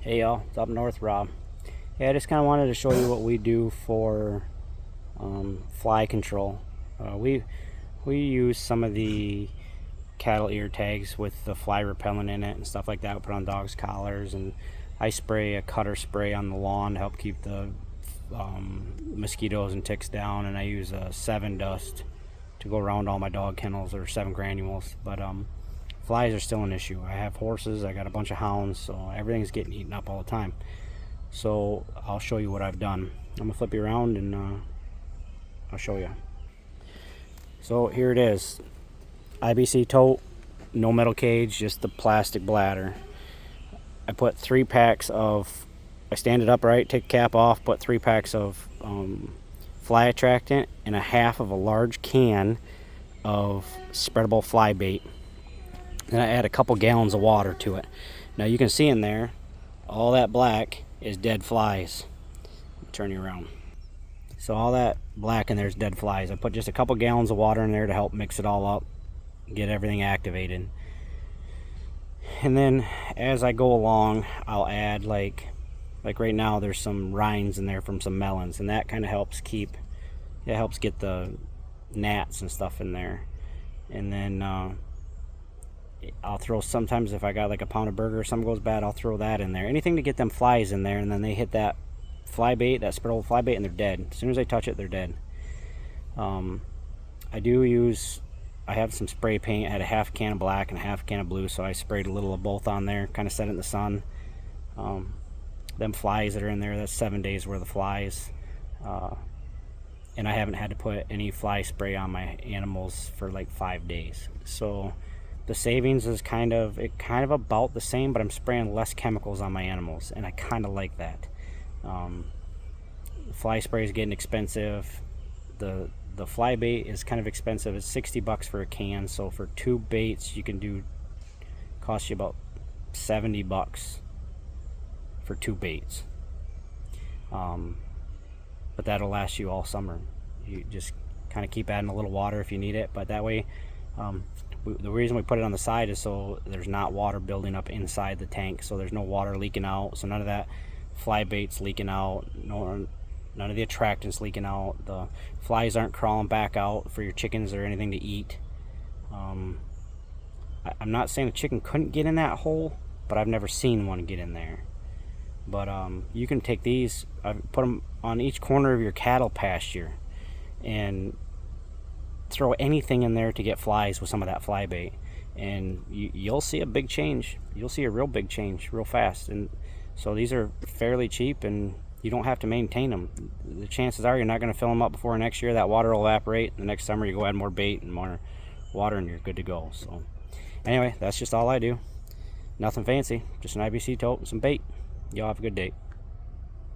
Hey y'all, it's Up North Rob. Yeah, I just kind of wanted to show you what we do for fly control. We use some of the cattle ear tags with the fly repellent in it and stuff like that. We put on dogs' collars, and I spray a cutter spray on the lawn to help keep the mosquitoes and ticks down. And I use a 7 dust to go around all my dog kennels, or 7 granules. But flies are still an issue. I have horses, I got a bunch of hounds, so everything's getting eaten up all the time. So I'll show you what I've done. I'm gonna flip you around and I'll show you. So here it is. IBC tote, no metal cage, just the plastic bladder. I put 3 packs of, I stand it upright, take the cap off, put 3 packs of fly attractant and a half of a large can of spreadable fly bait. Then I add a couple gallons of water to it. Now you can see in there, all that black is dead flies. Turn you around. So all that black in there is dead flies. I put just a couple gallons of water in there to help mix it all up, get everything activated. And then as I go along, I'll add like right now there's some rinds in there from some melons, and that kind of helps get the gnats and stuff in there. And then I'll throw, sometimes if I got like a pound of burger or something goes bad, I'll throw that in there. Anything to get them flies in there, and then they hit that fly bait, that spreadable fly bait, and they're dead. As soon as I touch it, they're dead. I have some spray paint. I had a half can of black and a half can of blue, so I sprayed a little of both on there, kind of set it in the sun. Them flies that are in there, that's 7 days worth of flies. And I haven't had to put any fly spray on my animals for like 5 days. So the savings is kind of about the same, but I'm spraying less chemicals on my animals, and I kind of like that. Fly spray is getting expensive. The fly bait is kind of expensive. It's $60 for a can, so for 2 baits you can cost you about $70 for 2 baits. But that'll last you all summer. You just kind of keep adding a little water if you need it, but that way the reason we put it on the side is so there's not water building up inside the tank, so there's no water leaking out, so none of that fly bait's leaking out, none of the attractants leaking out, the flies aren't crawling back out for your chickens or anything to eat. I'm not saying a chicken couldn't get in that hole, but I've never seen one get in there. But you can take these, put them on each corner of your cattle pasture, and throw anything in there to get flies with some of that fly bait, and you'll see a big change. You'll see a real big change real fast. And so these are fairly cheap, and you don't have to maintain them. The chances are you're not going to fill them up before next year. That water will evaporate. The next summer you go add more bait and more water, and you're good to go. So anyway, that's just all I do. Nothing fancy, just an IBC tote and some bait. Y'all have a good day.